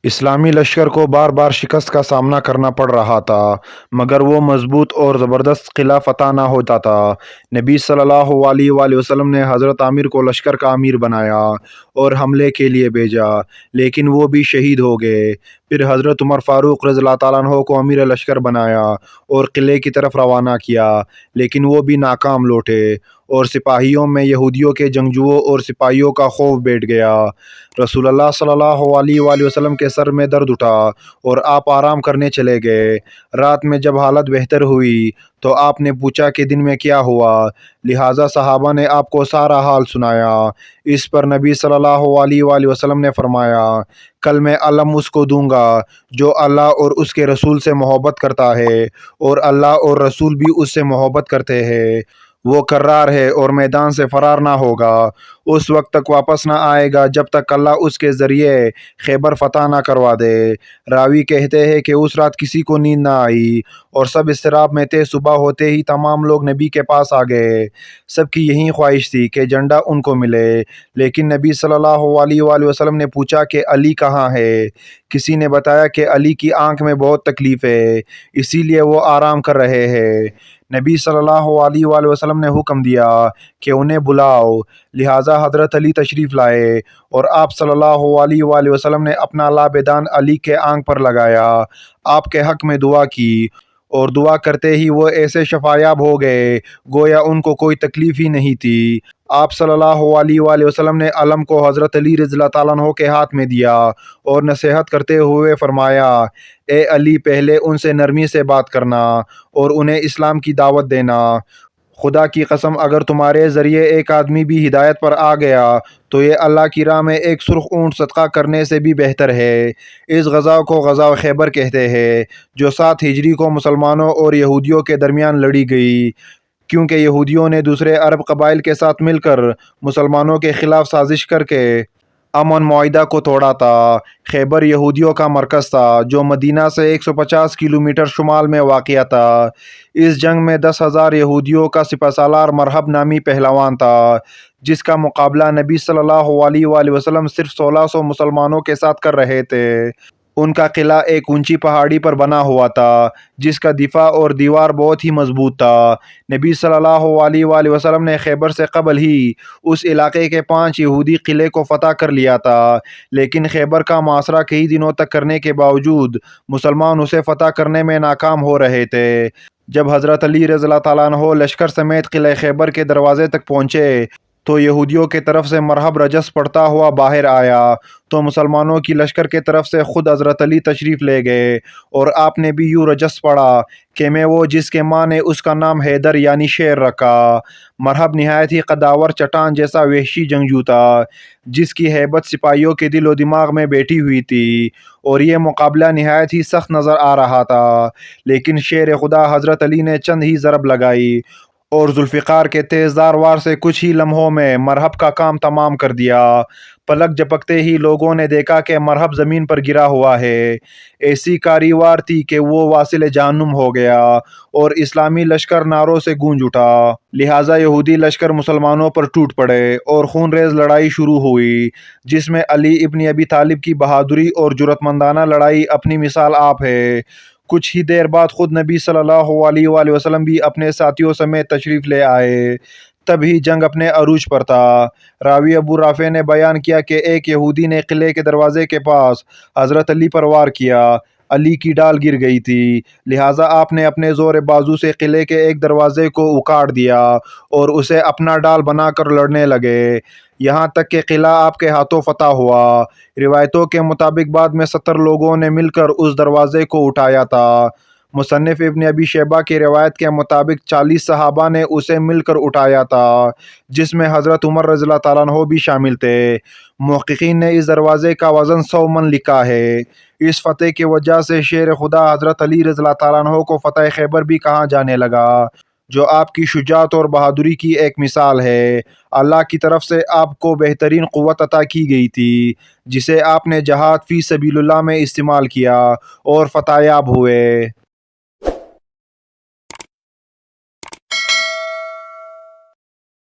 اسلامی لشکر کو بار بار شکست کا سامنا کرنا پڑ رہا تھا، مگر وہ مضبوط اور زبردست قلعہ فتح نہ ہوتا تھا۔ نبی صلی اللہ علیہ وآلہ وسلم نے حضرت عامر کو لشکر کا امیر بنایا اور حملے کے لیے بھیجا، لیکن وہ بھی شہید ہو گئے۔ پھر حضرت عمر فاروق رضی اللہ تعالیٰ عنہ کو امیر لشکر بنایا اور قلعے کی طرف روانہ کیا، لیکن وہ بھی ناکام لوٹے اور سپاہیوں میں یہودیوں کے جنگجوؤں اور سپاہیوں کا خوف بیٹھ گیا۔ رسول اللہ صلی اللہ علیہ وآلہ وسلم کے سر میں درد اٹھا اور آپ آرام کرنے چلے گئے۔ رات میں جب حالت بہتر ہوئی تو آپ نے پوچھا کہ دن میں کیا ہوا، لہٰذا صحابہ نے آپ کو سارا حال سنایا۔ اس پر نبی صلی اللہ علیہ وآلہ وسلم نے فرمایا، کل میں علم اس کو دوں گا جو اللہ اور اس کے رسول سے محبت کرتا ہے اور اللہ اور رسول بھی اس سے محبت کرتے ہیں۔ وہ کرار ہے اور میدان سے فرار نہ ہوگا، اس وقت تک واپس نہ آئے گا جب تک اللہ اس کے ذریعے خیبر فتح نہ کروا دے۔ راوی کہتے ہیں کہ اس رات کسی کو نیند نہ آئی اور سب اضطراب میں تھے۔ صبح ہوتے ہی تمام لوگ نبی کے پاس آ گئے۔ سب کی یہی خواہش تھی کہ جھنڈا ان کو ملے، لیکن نبی صلی اللہ علیہ وآلہ وسلم نے پوچھا کہ علی کہاں ہے؟ کسی نے بتایا کہ علی کی آنکھ میں بہت تکلیف ہے، اسی لیے وہ آرام کر رہے ہیں۔ نبی صلی اللہ علیہ وآلہ وسلم نے حکم دیا کہ انہیں بلاؤ، لہٰذا حضرت علی تشریف لائے اور آپ صلی اللہ علیہ وآلہ وسلم نے اپنا لابدان علی کے آنکھ پر لگایا، آپ کے حق میں دعا کی اور دعا کرتے ہی وہ ایسے شفایاب ہو گئے گویا ان کو کوئی تکلیف ہی نہیں تھی۔ آپ صلی اللہ علیہ وآلہ وسلم نے علم کو حضرت علی رضی اللہ تعالیٰ عنہ کے ہاتھ میں دیا اور نصیحت کرتے ہوئے فرمایا، اے علی، پہلے ان سے نرمی سے بات کرنا اور انہیں اسلام کی دعوت دینا۔ خدا کی قسم، اگر تمہارے ذریعے ایک آدمی بھی ہدایت پر آ گیا تو یہ اللہ کی راہ میں ایک سرخ اونٹ صدقہ کرنے سے بھی بہتر ہے۔ اس غزوہ کو غزوہ خیبر کہتے ہیں، جو 7 ہجری کو مسلمانوں اور یہودیوں کے درمیان لڑی گئی، کیونکہ یہودیوں نے دوسرے عرب قبائل کے ساتھ مل کر مسلمانوں کے خلاف سازش کر کے امن معاہدہ کو توڑا تھا۔ خیبر یہودیوں کا مرکز تھا جو مدینہ سے 150 کلومیٹر شمال میں واقع تھا۔ اس جنگ میں 10,000 یہودیوں کا سپہ سالار مرحب نامی پہلوان تھا، جس کا مقابلہ نبی صلی اللہ علیہ وآلہ وسلم صرف 1600 مسلمانوں کے ساتھ کر رہے تھے۔ ان کا قلعہ ایک اونچی پہاڑی پر بنا ہوا تھا جس کا دفاع اور دیوار بہت ہی مضبوط تھا۔ نبی صلی اللہ علیہ وآلہ وسلم نے خیبر سے قبل ہی اس علاقے کے 5 یہودی قلعے کو فتح کر لیا تھا، لیکن خیبر کا محاصرہ کئی دنوں تک کرنے کے باوجود مسلمان اسے فتح کرنے میں ناکام ہو رہے تھے۔ جب حضرت علی رضی اللہ تعالیٰ عنہ لشکر سمیت قلعہ خیبر کے دروازے تک پہنچے تو یہودیوں کی طرف سے مرحب رجس پڑھتا ہوا باہر آیا، تو مسلمانوں کی لشکر کی طرف سے خود حضرت علی تشریف لے گئے اور آپ نے بھی یوں رجس پڑھا کہ میں وہ جس کے ماں نے اس کا نام حیدر یعنی شیر رکھا۔ مرحب نہایت ہی قداور چٹان جیسا وحشی جنگجو تھا، جس کی ہیبت سپاہیوں کے دل و دماغ میں بیٹھی ہوئی تھی، اور یہ مقابلہ نہایت ہی سخت نظر آ رہا تھا، لیکن شیر خدا حضرت علی نے چند ہی ضرب لگائی اور ذوالفقار کے تیز دھار وار سے کچھ ہی لمحوں میں مرحب کا کام تمام کر دیا۔ پلک جھپکتے ہی لوگوں نے دیکھا کہ مرحب زمین پر گرا ہوا ہے۔ ایسی کاری وار تھی کہ وہ واصل جہنم ہو گیا اور اسلامی لشکر نعروں سے گونج اٹھا۔ لہٰذا یہودی لشکر مسلمانوں پر ٹوٹ پڑے اور خون ریز لڑائی شروع ہوئی، جس میں علی ابن ابی طالب کی بہادری اور جرأت مندانہ لڑائی اپنی مثال آپ ہے۔ کچھ ہی دیر بعد خود نبی صلی اللہ علیہ وآلہ وسلم بھی اپنے ساتھیوں سمیت تشریف لے آئے۔ تب ہی جنگ اپنے عروج پر تھا۔ راوی ابو رافع نے بیان کیا کہ ایک یہودی نے قلعے کے دروازے کے پاس حضرت علی پر وار کیا۔ علی کی ڈال گر گئی تھی، لہٰذا آپ نے اپنے زور بازو سے قلعے کے ایک دروازے کو اکاڑ دیا اور اسے اپنا ڈال بنا کر لڑنے لگے، یہاں تک کہ قلعہ آپ کے ہاتھوں فتح ہوا۔ روایتوں کے مطابق بعد میں 70 لوگوں نے مل کر اس دروازے کو اٹھایا تھا۔ مصنف ابن ابی شیبہ کی روایت کے مطابق 40 صحابہ نے اسے مل کر اٹھایا تھا، جس میں حضرت عمر رضی اللہ تعالیٰ عنہ بھی شامل تھے۔ محققین نے اس دروازے کا وزن 100 من لکھا ہے۔ اس فتح کی وجہ سے شیر خدا حضرت علی رضی اللہ تعالیٰ عنہ کو فتح خیبر بھی کہا جانے لگا، جو آپ کی شجاعت اور بہادری کی ایک مثال ہے۔ اللہ کی طرف سے آپ کو بہترین قوت عطا کی گئی تھی، جسے آپ نے جہاد فی سبیل اللہ میں استعمال کیا اور فتح یاب ہوئے۔